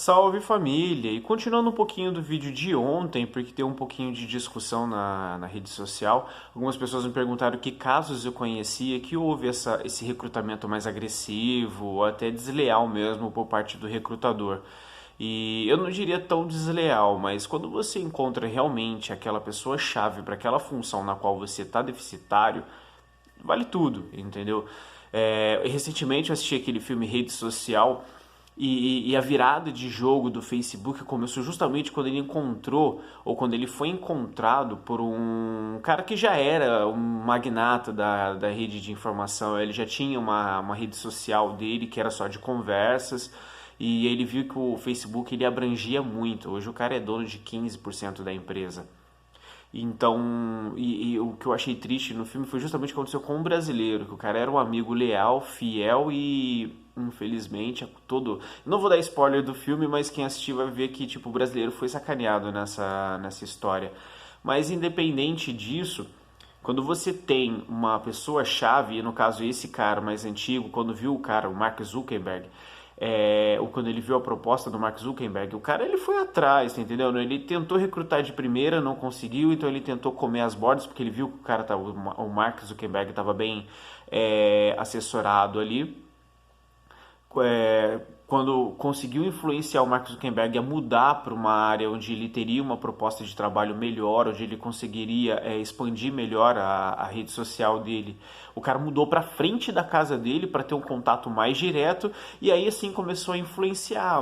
Salve família! E continuando um pouquinho do vídeo de ontem, porque tem um pouquinho de discussão na rede social, algumas pessoas me perguntaram que casos eu conhecia que houve esse recrutamento mais agressivo ou até desleal mesmo por parte do recrutador. E eu não diria tão desleal, mas quando você encontra realmente aquela pessoa-chave para aquela função na qual você está deficitário, vale tudo, entendeu? Recentemente eu assisti aquele filme Rede Social e a virada de jogo do Facebook começou justamente quando ele encontrou, ou quando ele foi encontrado por um cara que já era um magnata da rede de informação. Ele já tinha uma rede social dele que era só de conversas, e ele viu que o Facebook ele abrangia muito. Hoje o cara é dono de 15% da empresa. Então, o que eu achei triste no filme foi justamente o que aconteceu com o brasileiro, que o cara era um amigo leal, fiel e, infelizmente, todo... Não vou dar spoiler do filme, mas quem assistir vai ver que, tipo, o brasileiro foi sacaneado nessa história. Mas, independente disso, quando você tem uma pessoa-chave, e no caso esse cara mais antigo, quando viu o cara, o Mark Zuckerberg, ou quando ele viu a proposta do Mark Zuckerberg, o cara ele foi atrás, tá entendendo? Ele tentou recrutar de primeira, não conseguiu, então ele tentou comer as bordas, porque ele viu que o cara o Mark Zuckerberg estava bem assessorado ali. Quando conseguiu influenciar o Mark Zuckerberg a mudar para uma área onde ele teria uma proposta de trabalho melhor, onde ele conseguiria expandir melhor a rede social dele, o cara mudou para frente da casa dele para ter um contato mais direto, e aí assim começou a influenciar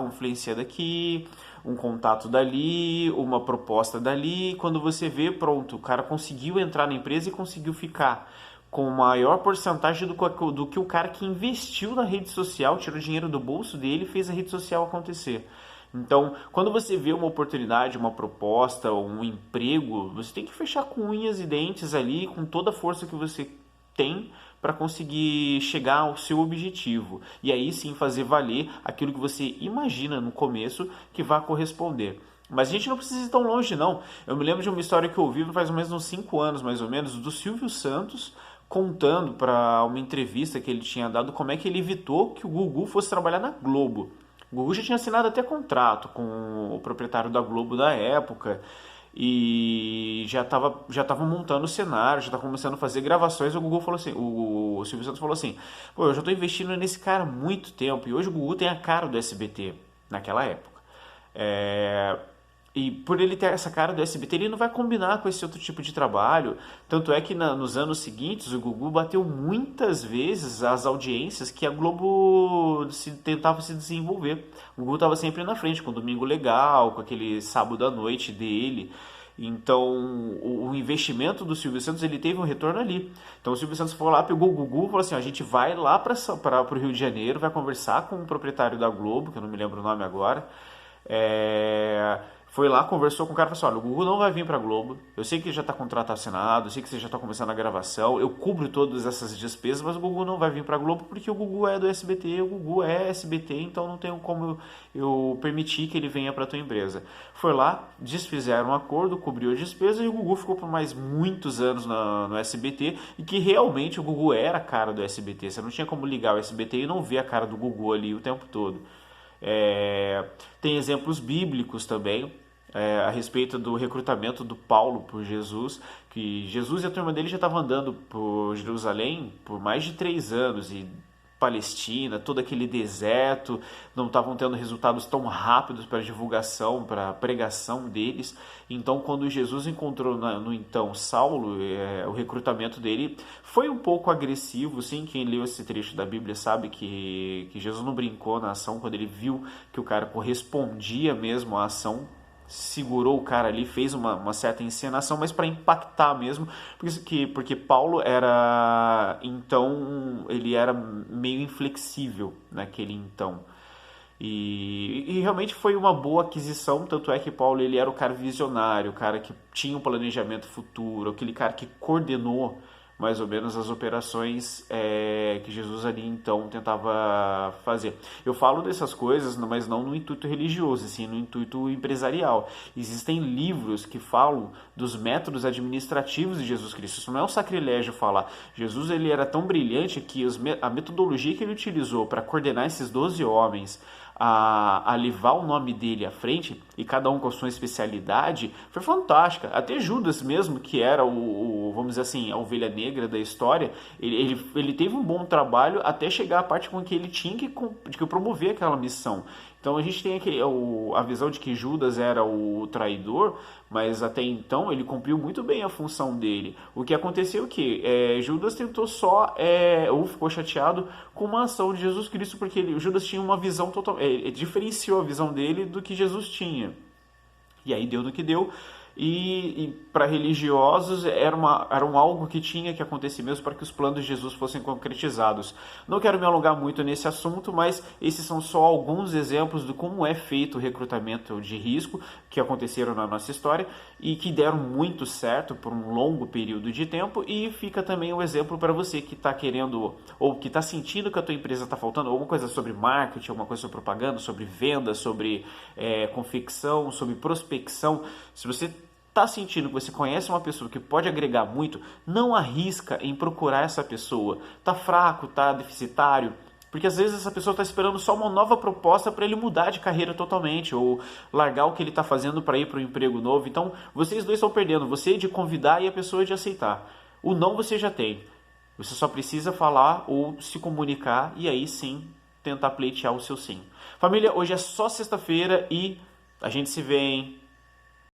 daqui, um contato dali, uma proposta dali. Quando você vê, pronto, o cara conseguiu entrar na empresa e conseguiu ficar com maior porcentagem do que o cara que investiu na rede social, tirou dinheiro do bolso dele e fez a rede social acontecer. Então, quando você vê uma oportunidade, uma proposta, um emprego, você tem que fechar com unhas e dentes ali, com toda a força que você tem para conseguir chegar ao seu objetivo. E aí sim fazer valer aquilo que você imagina no começo que vai corresponder. Mas a gente não precisa ir tão longe, não. Eu me lembro de uma história que eu ouvi faz mais uns 5 anos, mais ou menos, do Silvio Santos, contando para uma entrevista que ele tinha dado como é que ele evitou que o Gugu fosse trabalhar na Globo. O Gugu já tinha assinado até contrato com o proprietário da Globo da época e já tava montando o cenário, já estava começando a fazer gravações. O Gugu falou assim, o Silvio Santos falou assim: "Pô, eu já estou investindo nesse cara há muito tempo e hoje o Gugu tem a cara do SBT naquela época. E por ele ter essa cara do SBT, ele não vai combinar com esse outro tipo de trabalho. Tanto é que nos anos seguintes, o Gugu bateu muitas vezes as audiências que a Globo tentava se desenvolver. O Gugu estava sempre na frente, com Domingo Legal, com aquele sábado à noite dele. Então, o investimento do Silvio Santos, ele teve um retorno ali. Então, o Silvio Santos foi lá, pegou o Gugu e falou assim: ó, a gente vai lá para o Rio de Janeiro, vai conversar com o proprietário da Globo, que eu não me lembro o nome agora. Foi lá, conversou com o cara e falou assim: olha, o Gugu não vai vir pra Globo, eu sei que já tá contrato assinado, eu sei que você já tá começando a gravação, eu cubro todas essas despesas, mas o Gugu não vai vir pra Globo porque o Gugu é do SBT, o Gugu é SBT, então não tenho como eu permitir que ele venha pra tua empresa. Foi lá, desfizeram um acordo, cobriu a despesa e o Gugu ficou por mais muitos anos no SBT, e que realmente o Gugu era a cara do SBT, você não tinha como ligar o SBT e não ver a cara do Gugu ali o tempo todo. Tem exemplos bíblicos também, a respeito do recrutamento do Paulo por Jesus, que Jesus e a turma dele já estavam andando por Jerusalém por mais de 3 anos, e Palestina, todo aquele deserto, não estavam tendo resultados tão rápidos para a divulgação, para a pregação deles. Então, quando Jesus encontrou no então Saulo, o recrutamento dele foi um pouco agressivo. Sim, quem leu esse trecho da Bíblia sabe que Jesus não brincou na ação quando ele viu que o cara correspondia mesmo à ação, segurou o cara ali, fez uma certa encenação, mas para impactar mesmo, porque Paulo era, então, ele era meio inflexível naquele então. E realmente foi uma boa aquisição, tanto é que Paulo ele era o cara visionário, o cara que tinha um planejamento futuro, aquele cara que coordenou mais ou menos as operações que Jesus ali então tentava fazer. Eu falo dessas coisas, mas não no intuito religioso, assim, no intuito empresarial. Existem livros que falam dos métodos administrativos de Jesus Cristo. Isso não é um sacrilégio falar. Jesus ele era tão brilhante que a metodologia que ele utilizou para coordenar esses 12 homens a levar o nome dele à frente, e cada um com a sua especialidade, foi fantástica. Até Judas mesmo, que era vamos dizer assim, a ovelha negra da história, ele teve um bom trabalho até chegar à parte com que ele tinha que promover aquela missão. Então a gente tem a visão de que Judas era o traidor, mas até então ele cumpriu muito bem a função dele. O que aconteceu é que Judas tentou ou ficou chateado com uma ação de Jesus Cristo, porque Judas tinha uma visão total, diferenciou a visão dele do que Jesus tinha. E aí deu no que deu. E para religiosos era algo que tinha que acontecer mesmo para que os planos de Jesus fossem concretizados. Não quero me alongar muito nesse assunto, mas esses são só alguns exemplos de como é feito o recrutamento de risco que aconteceram na nossa história e que deram muito certo por um longo período de tempo. E fica também um exemplo para você que está querendo ou que está sentindo que a tua empresa está faltando alguma coisa sobre marketing, alguma coisa sobre propaganda, sobre venda, sobre confecção, sobre prospecção. Se você está sentindo que você conhece uma pessoa que pode agregar muito, não arrisca em procurar essa pessoa. Está fraco, está deficitário, porque às vezes essa pessoa está esperando só uma nova proposta para ele mudar de carreira totalmente, ou largar o que ele está fazendo para ir para um emprego novo. Então, vocês dois estão perdendo, você de convidar e a pessoa de aceitar. O não você já tem. Você só precisa falar ou se comunicar e aí sim tentar pleitear o seu sim. Família, hoje é só sexta-feira e a gente se vê, hein?